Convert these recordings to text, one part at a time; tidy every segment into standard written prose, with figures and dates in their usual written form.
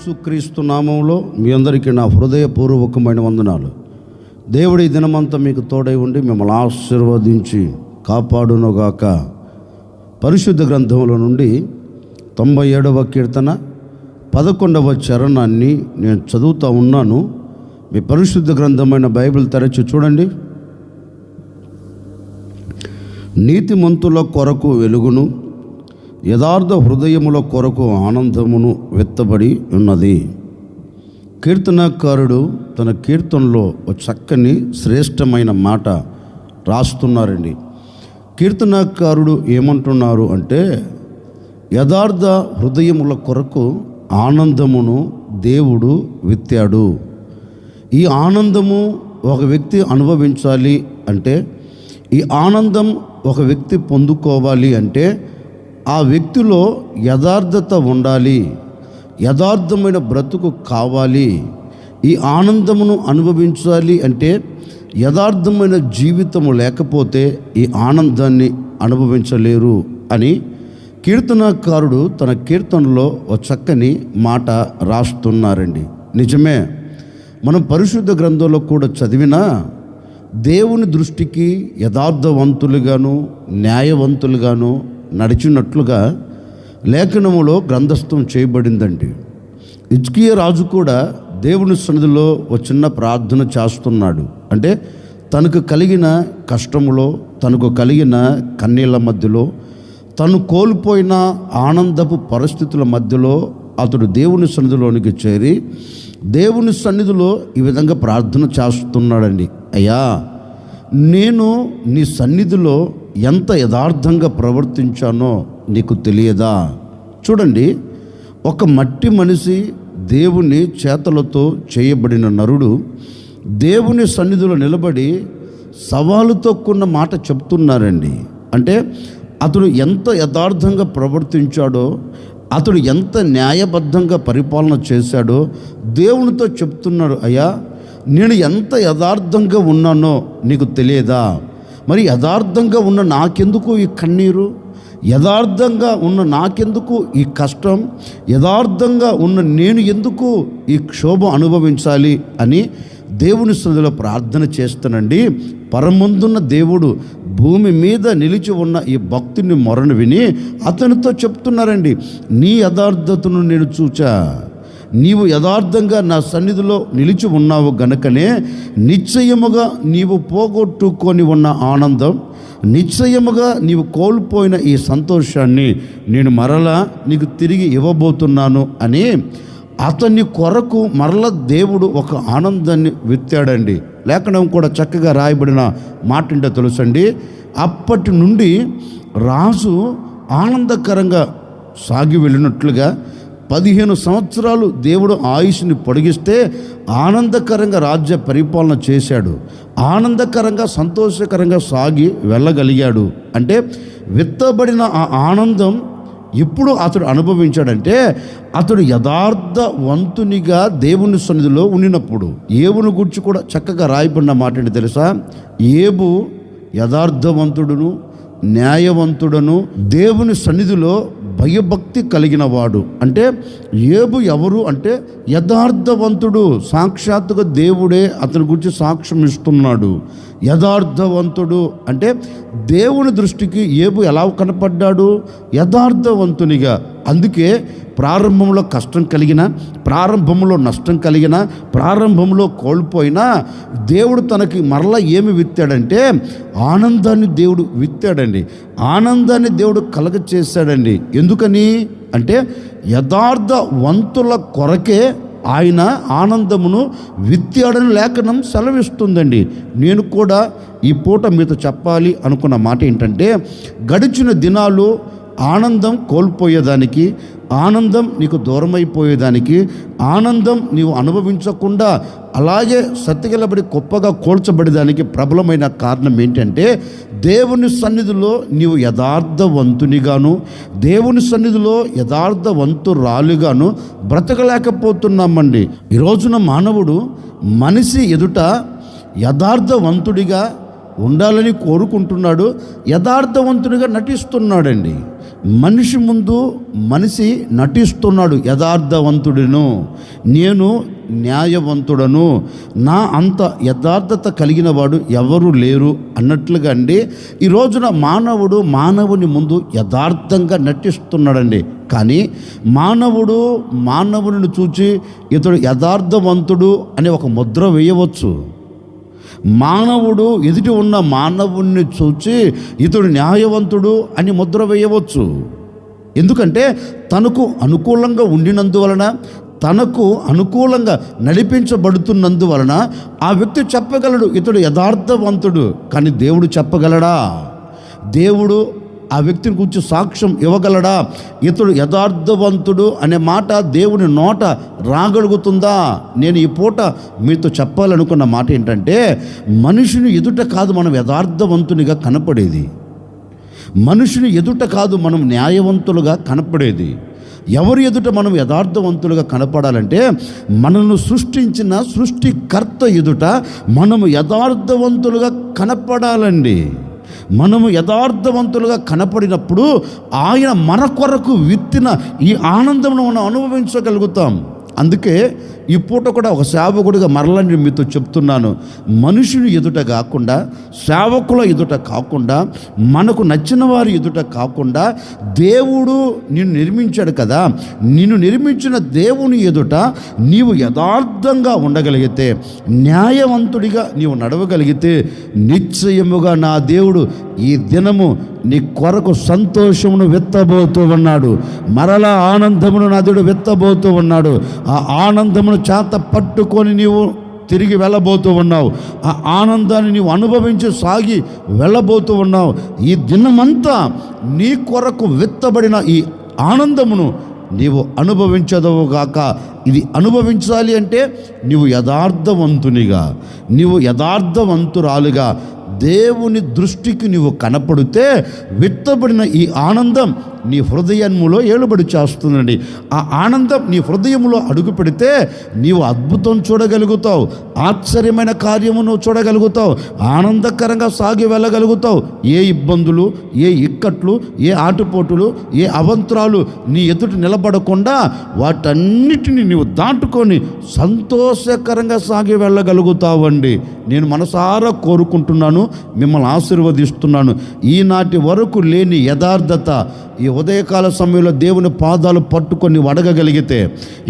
యేసుక్రీస్తు నామంలో మీ అందరికీ నా హృదయపూర్వకమైన వందనాలు. దేవుడి దినమంతా మీకు తోడై ఉండి మిమ్మల్ని ఆశీర్వదించి కాపాడునుగాక. పరిశుద్ధ గ్రంథంలో నుండి 97వ కీర్తన 11వ చరణాన్ని నేను చదువుతూ ఉన్నాను. మీ పరిశుద్ధ గ్రంథమైన బైబిల్ తెరచి చూడండి. నీతిమంతుల కొరకు వెలుగును, యథార్థ హృదయముల కొరకు ఆనందమును వెత్తబడి ఉన్నది. కీర్తనకారుడు తన కీర్తనలో ఒక చక్కని శ్రేష్టమైన మాట రాస్తున్నారండి. కీర్తనకారుడు ఏమంటున్నారు అంటే, యథార్థ హృదయముల కొరకు ఆనందమును దేవుడు విత్తాడు. ఈ ఆనందము ఒక వ్యక్తి అనుభవించాలి అంటే, ఈ ఆనందం ఒక వ్యక్తి పొందుకోవాలి అంటే ఆ వ్యక్తిలో యథార్థత ఉండాలి, యథార్థమైన బ్రతుకు కావాలి. ఈ ఆనందమును అనుభవించాలి అంటే యథార్థమైన జీవితము లేకపోతే ఈ ఆనందాన్ని అనుభవించలేరు అని కీర్తనకారుడు తన కీర్తనలో ఒక చక్కని మాట రాస్తున్నారండి. నిజమే, మనం పరిశుద్ధ గ్రంథంలో కూడా చదివినా దేవుని దృష్టికి యథార్థవంతులుగాను న్యాయవంతులుగాను నడిచినట్లుగా లేఖనములో గ్రంథస్థం చేయబడిందండి. హిజ్కియా రాజు కూడా దేవుని సన్నిధిలో ఒక చిన్న ప్రార్థన చేస్తున్నాడు. అంటే తనకు కలిగిన కష్టములో, తనకు కలిగిన కన్నీళ్ళ మధ్యలో, తను కోల్పోయిన ఆనందపు పరిస్థితుల మధ్యలో అతడు దేవుని సన్నిధిలోనికి చేరి దేవుని సన్నిధిలో ఈ విధంగా ప్రార్థన చేస్తున్నాడండి. అయ్యా, నేను నీ సన్నిధిలో ఎంత యథార్థంగా ప్రవర్తించానో నీకు తెలియదా? చూడండి, ఒక మట్టి మనిషి దేవుని చేతలతో చేయబడిన నరుడు దేవుని సన్నిధిలో నిలబడి సవాలుతో కూడిన మాట చెప్తున్నారండి. అంటే అతడు ఎంత యథార్థంగా ప్రవర్తించాడో, అతడు ఎంత న్యాయబద్ధంగా పరిపాలన చేశాడో దేవునితో చెప్తున్నాడు. అయ్యా, నేను ఎంత యథార్థంగా ఉన్నానో నీకు తెలియదా? మరి యథార్థంగా ఉన్న నాకెందుకు ఈ కన్నీరు? యథార్థంగా ఉన్న నాకెందుకు ఈ కష్టం? యథార్థంగా ఉన్న నేను ఎందుకు ఈ క్షోభ అనుభవించాలి అని దేవుని సన్నిధిలో ప్రార్థన చేస్తానండి. పరమందున్న దేవుడు భూమి మీద నిలిచి ఉన్న ఈ భక్తుని మొరను విని అతనితో చెప్తున్నారండి, నీ యథార్థతను నేను చూచా, నీవు యథార్థంగా నా సన్నిధిలో నిలిచి ఉన్నావు గనుకనే నిశ్చయముగా నీవు పోగొట్టుకొని ఉన్న ఆనందం, నిశ్చయముగా నీవు కోల్పోయిన ఈ సంతోషాన్ని నేను మరలా నీకు తిరిగి ఇవ్వబోతున్నాను అని అతని కొరకు మరల దేవుడు ఒక ఆనందాన్ని విత్తాడండి. లేఖనం కూడా చక్కగా రాయబడిన మాట ఏంటో తెలుసండి. అప్పటి నుండి రాజు ఆనందకరంగా సాగి వెళ్ళినట్లుగా 15 సంవత్సరాలు దేవుడు ఆయుష్ని పొడిగిస్తే ఆనందకరంగా రాజ్య పరిపాలన చేశాడు. ఆనందకరంగా సంతోషకరంగా సాగి వెళ్ళగలిగాడు. అంటే విత్తబడిన ఆ ఆనందం ఇప్పుడు అతడు అనుభవించాడంటే అతడు యథార్థవంతునిగా దేవుని సన్నిధిలో ఉండినప్పుడు. ఏబును గురించి కూడా చక్కగా రాయబడిన మాట ఏంటి తెలుసా? ఏబు యథార్థవంతుడును న్యాయవంతుడను దేవుని సన్నిధిలో భయభక్తి కలిగిన వాడు. అంటే ఏబు ఎవరు అంటే యథార్థవంతుడు. సాక్షాత్తుగా దేవుడే అతని గురించి సాక్ష్యం ఇస్తున్నాడు. యథార్థవంతుడు అంటే దేవుని దృష్టికి ఏబు ఎలా కనపడ్డాడు? యథార్థవంతునిగా. అందుకే ప్రారంభంలో కష్టం కలిగిన, ప్రారంభంలో నష్టం కలిగిన, ప్రారంభంలో కోల్పోయినా దేవుడు తనకి మరలా ఏమి విత్తాడంటే ఆనందాన్ని దేవుడు విత్తాడండి. ఆనందాన్ని దేవుడు కలగచేశాడండి. ఎందుకని అంటే యథార్థవంతుల కొరకే ఆయన ఆనందమును విత్తాడని లేఖనం సెలవిస్తుందండి. నేను కూడా ఈ పూట మీతో చెప్పాలి అనుకున్న మాట ఏంటంటే, గడిచిన దినాలు ఆనందం కోల్పోయేదానికి, ఆనందం నీకు దూరమైపోయేదానికి, ఆనందం నీవు అనుభవించకుండా అలాగే సత్తిగలబడి గొప్పగా కోల్చబడేదానికి ప్రబలమైన కారణం ఏంటంటే దేవుని సన్నిధిలో నీవు యథార్థవంతునిగాను, దేవుని సన్నిధిలో యథార్థవంతురాలుగాను బ్రతకలేకపోతున్నామండి. ఈ రోజున మానవుడు మనిషి ఎదుట యథార్థవంతుడిగా ఉండాలని కోరుకుంటున్నాడు, యథార్థవంతుడిగా నటిస్తున్నాడండి. మనిషి ముందు మనిషి నటిస్తున్నాడు, యథార్థవంతుడును, నేను న్యాయవంతుడను, నా అంత యథార్థత కలిగిన వాడు ఎవరు లేరు అన్నట్లుగా అండి ఈ రోజున మానవుడు మానవుని ముందు యథార్థంగా నటిస్తున్నాడండి. కానీ మానవుడిని చూచి ఇతడు యథార్థవంతుడు అనే ఒక ముద్ర వేయవచ్చు. మానవుడు ఎదుటి ఉన్న మానవుణ్ణి చూచి ఇతడు న్యాయవంతుడు అని ముద్ర వేయవచ్చు. ఎందుకంటే తనకు అనుకూలంగా ఉండినందువలన, తనకు అనుకూలంగా నడిపించబడుతున్నందువలన ఆ వ్యక్తి చెప్పగలడు ఇతడు యథార్థవంతుడు. కానీ దేవుడు చెప్పగలడా? దేవుడు ఆ వ్యక్తిని గురించి సాక్ష్యం ఇవ్వగలడా? ఇతడు యథార్థవంతుడు అనే మాట దేవుని నోట రాగలుగుతుందా? నేను ఈ పూట మీతో చెప్పాలనుకున్న మాట ఏంటంటే, మనుషుని ఎదుట కాదు మనం యథార్థవంతునిగా కనపడేది, మనుషుని ఎదుట కాదు మనం న్యాయవంతులుగా కనపడేది. ఎవరి ఎదుట మనం యథార్థవంతులుగా కనపడాలంటే, మనల్ని సృష్టించిన సృష్టికర్త ఎదుట మనము యథార్థవంతులుగా కనపడాలండి. మనము యథార్థవంతులుగా కనపడినప్పుడు ఆయన మన కొరకు విత్తిన ఈ ఆనందమును మనం అనుభవించగలుగుతాం. అందుకే ఈ పూట కూడా ఒక సేవకుడిగా మరలా నేను మీతో చెప్తున్నాను, మనుషుని ఎదుట కాకుండా, సేవకుల ఎదుట కాకుండా, మనకు నచ్చిన వారి ఎదుట కాకుండా, దేవుడు నిన్ను నిర్మించాడు కదా, నిన్ను నిర్మించిన దేవుని ఎదుట నీవు యథార్థంగా ఉండగలిగితే, న్యాయవంతుడిగా నీవు నడవగలిగితే, నిశ్చయముగా నా దేవుడు ఈ దినము నీ కొరకు సంతోషమును విత్తబోతూ ఉన్నాడు. మరలా ఆనందమును నా దేవుడు విత్తబోతూ ఉన్నాడు. ఆ ఆనందమును చేత పట్టుకొని నీవు తిరిగి వెళ్ళబోతూ ఉన్నావు. ఆ ఆనందాన్ని నీవు అనుభవించి సాగి వెళ్ళబోతూ ఉన్నావు. ఈ దినమంతా నీ కొరకు విత్తబడిన ఈ ఆనందమును నీవు అనుభవించదవుగాక. ఇది అనుభవించాలి అంటే నీవు యథార్థవంతునిగా, నీవు యథార్థవంతురాలుగా దేవుని దృష్టికి నీవు కనపడితే విత్తబడిన ఈ ఆనందం నీ హృదయములో ఏలుబడి చేస్తుందండి. ఆ ఆనందం నీ హృదయంలో అడుగు పెడితే నీవు అద్భుతం చూడగలుగుతావు, ఆశ్చర్యమైన కార్యమును చూడగలుగుతావు, ఆనందకరంగా సాగి వెళ్ళగలుగుతావు. ఏ ఇబ్బందులు, ఏ ఇక్కట్లు, ఏ ఆటుపోటులు, ఏ అవంతరాలు నీ ఎదుట నిలబడకుండా వాటన్నిటిని నీవు దాటుకొని సంతోషకరంగా సాగి వెళ్ళగలుగుతావండి. నేను మనసారా కోరుకుంటున్నాను, మిమ్మల్ని ఆశీర్వదిస్తున్నాను. ఈనాటి వరకు లేని యథార్థత ఈ ఉదయకాల సమయంలో దేవుని పాదాలు పట్టుకొని అడగగలిగితే,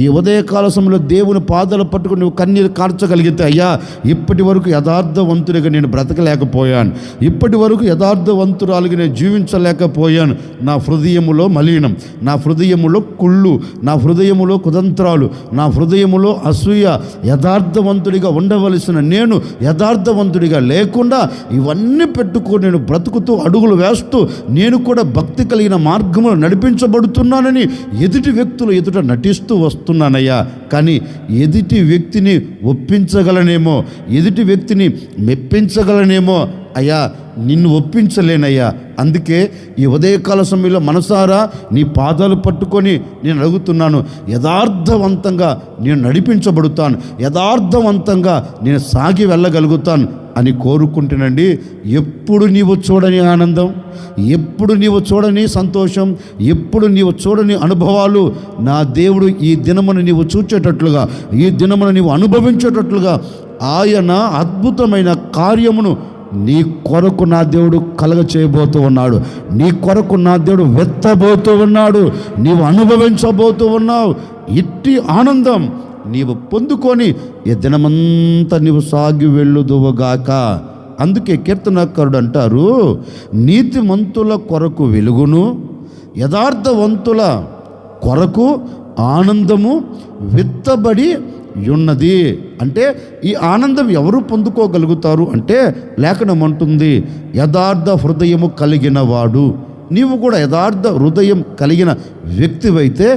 ఈ ఉదయకాల సమయంలో దేవుని పాదాలు పట్టుకొని నువ్వు కన్నీరు కార్చగలిగితే, అయ్యా ఇప్పటి వరకు యథార్థవంతుడిగా నేను బ్రతకలేకపోయాను, ఇప్పటి వరకు యథార్థవంతురాలుగా నేను జీవించలేకపోయాను, నా హృదయములో మలినం, నా హృదయములో కుళ్ళు, నా హృదయములో కుతంత్రాలు, నా హృదయములో అసూయ, యథార్థవంతుడిగా ఉండవలసిన నేను యథార్థవంతుడిగా లేకుండా ఇవన్నీ పెట్టుకొని నేను బ్రతుకుతూ అడుగులు వేస్తూ నేను కూడా భక్తి కలిగిన మార్గంలో నడిపించబడుతున్నానని ఎదుటి వ్యక్తులు ఎదుట నటిస్తూ వస్తున్నానయ్యా. కానీ ఎదుటి వ్యక్తిని ఒప్పించగలనేమో, ఎదుటి వ్యక్తిని మెప్పించగలనేమో అయ్యా, నిన్ను ఒప్పించలేనయ్యా. అందుకే ఈ ఉదయకాల సమయంలో మనసారా నీ పాదాలు పట్టుకొని నేను అడుగుతున్నాను, యథార్థవంతంగా నేను నడిపించబడుతాను, యథార్థవంతంగా నేను సాగి వెళ్ళగలుగుతాను అని కోరుకుంటునండి. ఎప్పుడు నీవు చూడని ఆనందం, ఎప్పుడు నీవు చూడని సంతోషం, ఎప్పుడు నీవు చూడని అనుభవాలు నా దేవుడు ఈ దినమును నీవు చూచేటట్లుగా, ఈ దినమును నీవు అనుభవించేటట్లుగా ఆయన అద్భుతమైన కార్యమును నీ కొరకు నా దేవుడు కలగ చేయబోతూ ఉన్నాడు. నీ కొరకు నా దేవుడు వెత్తబోతూ ఉన్నాడు. నీవు అనుభవించబోతూ ఉన్నావు. ఇట్టి ఆనందం నీవు పొందుకొని ఈ దినమంతా నీవు సాగి వెళ్ళుదువుగాక. అందుకే కీర్తనకారుడు అంటారు, నీతిమంతుల కొరకు వెలుగును, యథార్థవంతుల కొరకు ఆనందము విత్తబడి ఉన్నది. అంటే ఈ ఆనందం ఎవరు పొందుకోగలుగుతారు అంటే లేఖనం అంటుంది, యథార్థ హృదయము కలిగిన వాడు. నీవు కూడా యథార్థ హృదయం కలిగిన వ్యక్తివైతే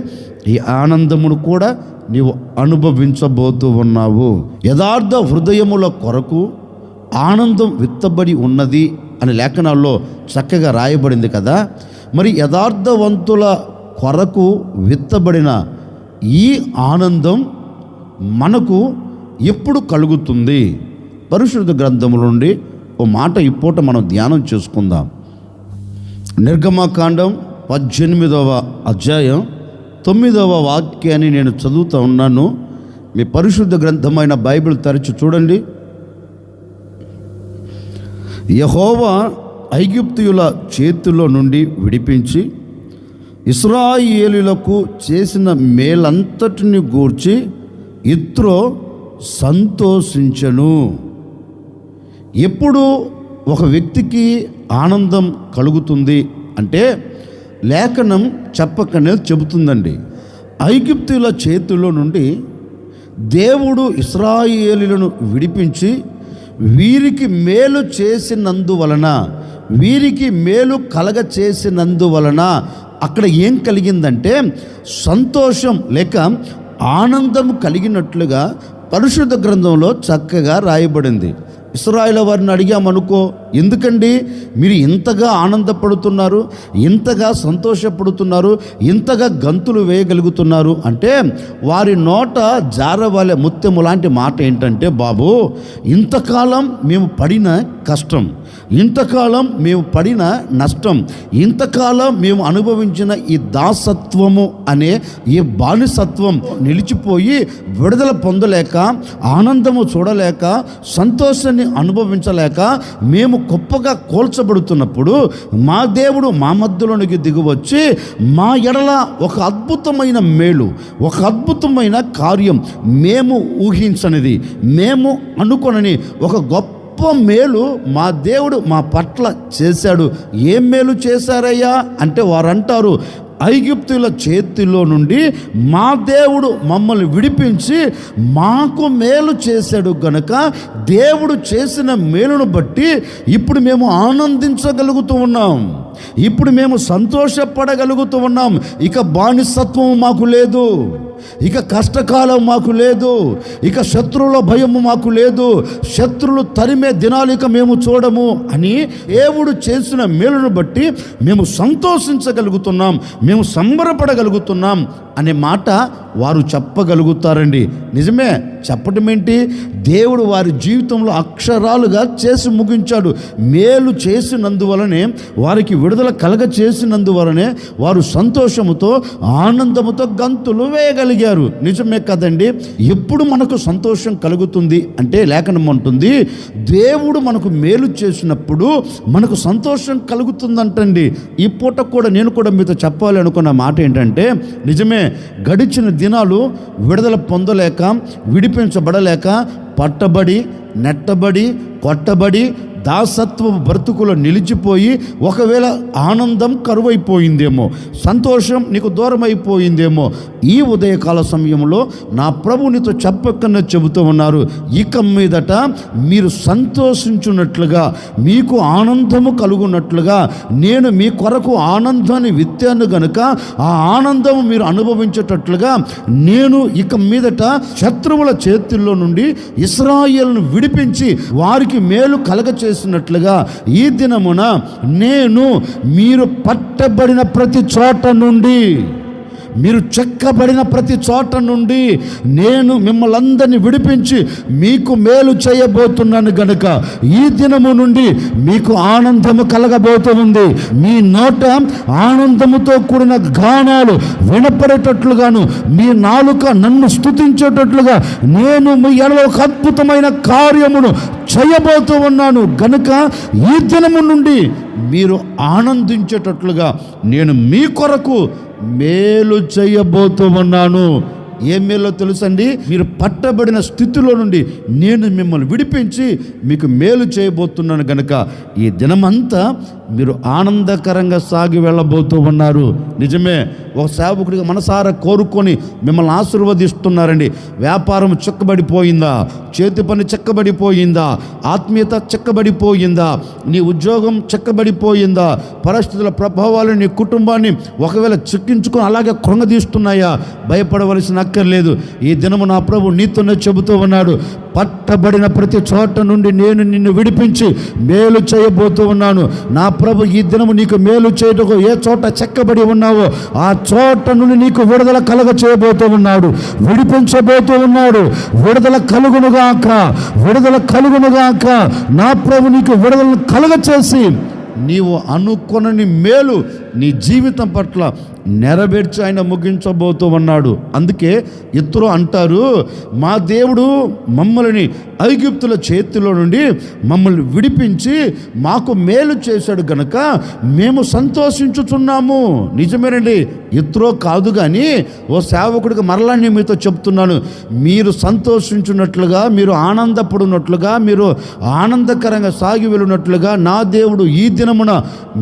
ఈ ఆనందమును కూడా నీవు అనుభవించబోతూ ఉన్నావు. యథార్థ హృదయముల కొరకు ఆనందం విత్తబడి ఉన్నది అని లేఖనాల్లో చక్కగా రాయబడింది కదా. మరి యథార్థవంతుల కొరకు విత్తబడిన ఈ ఆనందం మనకు ఎప్పుడు కలుగుతుంది? పరిశుద్ధ గ్రంథముల నుండి ఓ మాట ఈ పూట మనం ధ్యానం చేసుకుందాం. నిర్గమకాండం 18వ అధ్యాయం 9వ వాక్యాన్ని నేను చదువుతూ ఉన్నాను. మీ పరిశుద్ధ గ్రంథమైన బైబిల్ తెరచి చూడండి. యెహోవా ఐగుప్తీయుల చేతిలో నుండి విడిపించి ఇశ్రాయేలీయులకు చేసిన మేలంతటిని గూర్చి యిత్రో సంతోషించెను. ఎప్పుడు ఒక వ్యక్తికి ఆనందం కలుగుతుంది అంటే లేఖనం చెప్పకనే చెబుతుందండి. ఐగుప్తీయుల చేతిలో నుండి దేవుడు ఇశ్రాయేలీయులను విడిపించి వీరికి మేలు చేసినందువలన, వీరికి మేలు కలగ చేసినందువలన అక్కడ ఏం కలిగిందంటే సంతోషం లేక ఆనందం కలిగినట్లుగా పరిశుద్ధ గ్రంథంలో చక్కగా రాయబడింది. ఇశ్రాయేలు వారిని అడిగామనుకో, ఎందుకండి మీరు ఇంతగా ఆనందపడుతున్నారు, ఇంతగా సంతోషపడుతున్నారు, ఇంతగా గంతులు వేయగలుగుతున్నారు అంటే వారి నోట జారవాలే ముత్యము లాంటి మాట ఏంటంటే, బాబు ఇంతకాలం మేము పడిన కష్టం, ఇంతకాలం మేము పడిన నష్టం, ఇంతకాలం మేము అనుభవించిన ఈ దాసత్వము అనే ఈ బానిసత్వం నిలిచిపోయి విడుదల పొందలేక, ఆనందము చూడలేక, సంతోషాన్ని అనుభవించలేక మేము గొప్పగా కోల్చబడుతున్నప్పుడు మా దేవుడు మా మధ్యలోనికి దిగివచ్చి మా ఎడల ఒక అద్భుతమైన మేలు, ఒక అద్భుతమైన కార్యం, మేము ఊహించనిది, మేము అనుకొనని ఒక గొప్ప మేలు మా దేవుడు మా పట్ల చేశాడు. ఏం మేలు చేశారయ్యా అంటే వారంటారు, ఐగుప్తుల చేతిలో నుండి మా దేవుడు మమ్మల్ని విడిపించి మాకు మేలు చేశాడు గనుక దేవుడు చేసిన మేలును బట్టి ఇప్పుడు మేము ఆనందించగలుగుతూ ఉన్నాం, ఇప్పుడు మేము సంతోషపడగలుగుతూ ఉన్నాం. ఇక బానిసత్వం మాకు లేదు, ఇక కష్టకాలం మాకు లేదు, ఇక శత్రువుల భయము మాకు లేదు, శత్రువులు తరిమే దినాలు ఇక మేము చూడము అని దేవుడు చేసిన మేలును బట్టి మేము సంతోషించగలుగుతున్నాం, మేము సంబరపడగలుగుతున్నాం అనే మాట వారు చెప్పగలుగుతారండి. నిజమే, చెప్పటం ఏంటి, దేవుడు వారి జీవితంలో అక్షరాలుగా చేసి ముగించాడు. మేలు చేసినందువలనే, వారికి విడుదల కలగ చేసినందువలనే వారు సంతోషముతో ఆనందముతో గంతులు వేయగలిగారు. నిజమే కదండి. ఎప్పుడు మనకు సంతోషం కలుగుతుంది అంటే లేఖనం అంటుంది, దేవుడు మనకు మేలు చేసినప్పుడు మనకు సంతోషం కలుగుతుందంటండి. ఈ పూట కూడా నేను కూడా మీతో చెప్పాలి అనుకున్న మాట ఏంటంటే, నిజమే, గడిచిన దినాలు విడుదల పొందలేక, విడిపించబడలేక, పట్టబడి, నెట్టబడి, కొట్టబడి, దాసత్వ బ్రతుకులో నిలిచిపోయి ఒకవేళ ఆనందం కరువైపోయిందేమో, సంతోషం నీకు దూరం అయిపోయిందేమో, ఈ ఉదయకాల సమయంలో నా ప్రభు నీతో చెప్పకనే చెబుతూ ఉన్నారు, ఇక మీదట మీరు సంతోషించున్నట్లుగా, మీకు ఆనందము కలుగున్నట్లుగా నేను మీ కొరకు ఆనందాన్ని విత్తాను గనుక ఆ ఆనందము మీరు అనుభవించేటట్లుగా నేను ఇక మీదట శత్రువుల చేతుల్లో నుండి ఇశ్రాయేలును విడిపించి వారికి మేలు కలగచేసినట్లుగా ఈ దినమున నేను మీరు పట్టబడిన ప్రతి చోట నుండి, మీరు చెక్కబడిన ప్రతి చోట నుండి నేను మిమ్మల్ని అందరినీ విడిపించి మీకు మేలు చేయబోతున్నాను గనుక ఈ దినము నుండి మీకు ఆనందము కలగబోతుంది. మీ నోట ఆనందముతో కూడిన గానాలు వినపడేటట్లుగాను, మీ నాలుక నన్ను స్తుతించేటట్లుగా నేను మీ ఎడల ఒక అద్భుతమైన కార్యమును చేయబోతూ ఉన్నాను గనుక ఈ దినము నుండి మీరు ఆనందించేటట్లుగా నేను మీ కొరకు మేలు చేయబోతూ ఉన్నాను. ఏం మేలో తెలుసండి, మీరు పట్టబడిన స్థితిలో నుండి నేను మిమ్మల్ని విడిపించి మీకు మేలు చేయబోతున్నాను గనుక ఈ దినమంతా మీరు ఆనందకరంగా సాగి వెళ్ళబోతూ ఉన్నారు. నిజమే, ఒక సేవకుడిగా మనసారా కోరుకొని మిమ్మల్ని ఆశీర్వదిస్తున్నారండి. వ్యాపారం చెక్కబడిపోయిందా, చేతి పని చెక్కబడిపోయిందా, ఆత్మీయత చెక్కబడిపోయిందా, నీ ఉద్యోగం చెక్కబడిపోయిందా, పరిస్థితుల ప్రభావాలు నీ కుటుంబాన్ని ఒకవేళ చిక్కించుకొని అలాగే కృంగదీస్తున్నాయా, భయపడవలసిన భయపడక్కర్లేదు. ఈ దినము నా ప్రభు నీతోనే చెబుతూ ఉన్నాడు, పట్టబడిన ప్రతి చోట నుండి నేను నిన్ను విడిపించి మేలు చేయబోతూ ఉన్నాను. నా ప్రభు ఈ దినము నీకు మేలు చేయటకు ఏ చోట చెక్కబడి ఉన్నావో ఆ చోట నుండి నీకు విడుదల కలుగ చేయబోతూ ఉన్నాడు, విడిపించబోతూ ఉన్నాడు. విడుదల కలుగునుగాక, విడుదల కలుగునుగాక. నా ప్రభు నీకు విడుదలను కలుగ చేసి నీవు అనుకొనని మేలు నీ జీవితం పట్ల నెరవేర్చి ఆయన ముగించబోతూ ఉన్నాడు. అందుకే ఇతరు అంటారు, మా దేవుడు మమ్మల్ని ఐగుప్తుల చేతిలో నుండి మమ్మల్ని విడిపించి మాకు మేలు చేశాడు గనక మేము సంతోషించుచున్నాము. నిజమేనండి, ఇతరో కాదు కానీ ఓ సేవకుడికి మరలా నేను మీతో చెప్తున్నాను, మీరు సంతోషించున్నట్లుగా, మీరు ఆనందపడినట్లుగా, మీరు ఆనందకరంగా సాగి వెళ్ళినట్లుగా నా దేవుడు ఈ దినమున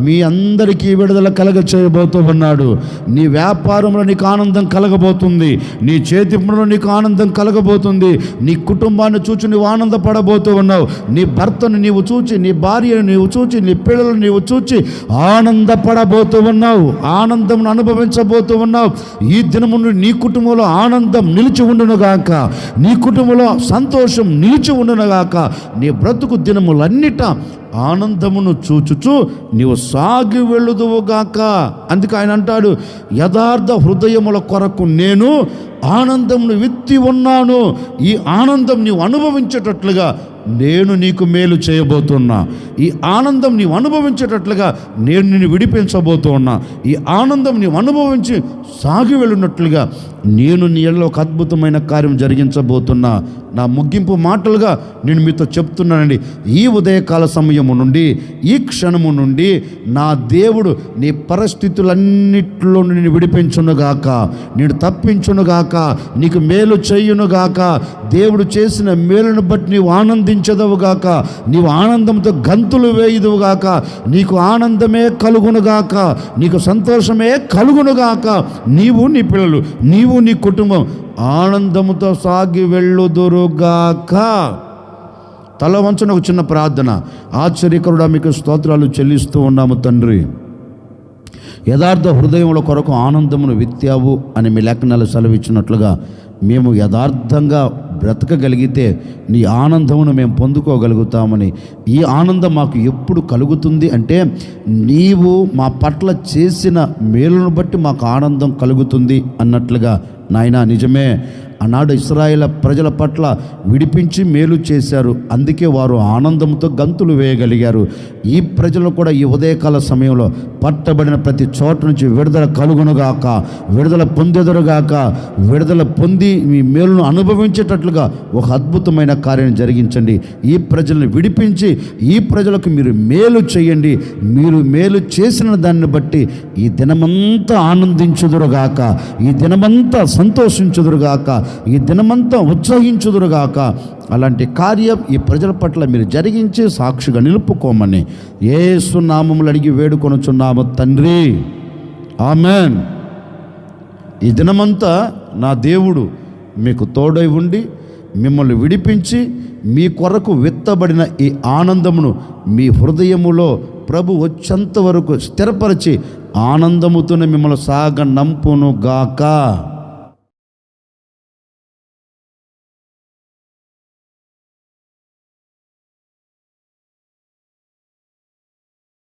మీ అందరికీ విడుదల కలగ చేయబోతూ ఉన్నాడు. నీ వ్యాపారంలో నీకు ఆనందం కలగబోతుంది, నీ చేతి పనులో నీకు ఆనందం కలగబోతుంది, నీ కుటుంబాన్ని చూచి నువ్వు ఆనందపడబోతూ ఉన్నావు, నీ భర్తను నీవు చూచి, నీ భార్యను నీవు చూచి, నీ పిల్లలను నీవు చూచి ఆనందపడబోతూ ఉన్నావు, ఆనందం అనుభవించబోతూ ఉన్నావు. ఈ దినము నీ కుటుంబంలో ఆనందం నిలిచి ఉండునుగాక, నీ కుటుంబంలో సంతోషం నిలిచి ఉండునుగాక. నీ బ్రతుకు దినములన్నిట ఆనందమును చూచుచు నీవు సాగి వెళ్ళుదువుగాక. అందుకే ఆయన అంటాడు, యథార్థ హృదయముల కొరకు నేను ఆనందమును విత్తి ఉన్నాను. ఈ ఆనందం నీవు అనుభవించేటట్లుగా నేను నీకు మేలు చేయబోతున్నా. ఈ ఆనందం నీవు అనుభవించేటట్లుగా నేను నిన్ను విడిపించబోతూ ఉన్నా. ఈ ఆనందం నీవు అనుభవించి సాగి వెళ్ళినట్లుగా నేను నీ ఎడల ఒక అద్భుతమైన కార్యం జరిగించబోతున్నా. నా ముగింపు మాటలుగా నేను మీతో చెప్తున్నానండి, ఈ ఉదయకాల సమయము నుండి, ఈ క్షణము నుండి నా దేవుడు నీ పరిస్థితులన్నిటిలో నిన్ను విడిపించునుగాక, నేను తప్పించునుగాక, నీకు మేలు చేయునుగాక. దేవుడు చేసిన మేలును బట్టి నీవు ఆనందించదవుగాక, నీవు ఆనందంతో గంతులు వేయుదువుగాక, నీకు ఆనందమే కలుగునుగాక, నీకు సంతోషమే కలుగునుగాక. నీవు నీ పిల్లలు, నీవు నీ కుటుంబం ఆనందముతో సాగి వెళ్ళుదురుగాక. తల వంచన ఒక చిన్న ప్రార్థన. ఆశ్చర్యకరుడా మీకు స్తోత్రాలు చెల్లిస్తూ ఉన్నాము తండ్రి. యథార్థ హృదయముల కొరకు ఆనందమును విత్తావు అని మీ లేఖనాలు సెలవిచ్చినట్లుగా మేము యథార్థంగా బ్రతకగలిగితే నీ ఆనందమును మేము పొందుకోగలుగుతామని, ఈ ఆనందం మాకు ఎప్పుడు కలుగుతుంది అంటే నీవు మా పట్ల చేసిన మేలును బట్టి మాకు ఆనందం కలుగుతుంది అన్నట్లుగా నాయనా నిజమే. ఆనాడు ఇశ్రాయేల్ ప్రజల పట్ల విడిపించి మేలు చేశారు, అందుకే వారు ఆనందంతో గంతులు వేయగలిగారు. ఈ ప్రజలు కూడా ఈ ఉదయకాల సమయంలో పట్టబడిన ప్రతి చోట నుంచి విడుదల కలుగునుగాక, విడుదల పొందెదరుగాక, విడుదల పొంది మీ మేలును అనుభవించేటట్లుగా ఒక అద్భుతమైన కార్యం జరిగించండి. ఈ ప్రజలను విడిపించి ఈ ప్రజలకు మీరు మేలు చేయండి. మీరు మేలు చేసిన దాన్ని బట్టి ఈ దినమంతా ఆనందించుదురుగాక, ఈ దినమంతా సంతోషించుదురుగాక, ఈ దినమంతా ఉత్సహించుదురుగాక. అలాంటి కార్యం ఈ ప్రజల పట్ల మీరు జరిగించి సాక్షిగా నిలుపుకోమని యేసు నామములో అడిగి వేడుకొనుచున్నాము తండ్రి, ఆమెన్. ఈ దినమంతా నా దేవుడు మీకు తోడై ఉండి మిమ్మల్ని విడిపించి మీ కొరకు విత్తబడిన ఈ ఆనందమును మీ హృదయములో ప్రభు వచ్చేంత వరకు స్థిరపరిచి ఆనందముతోనే మిమ్మల్ని సాగ నంపునుగాక.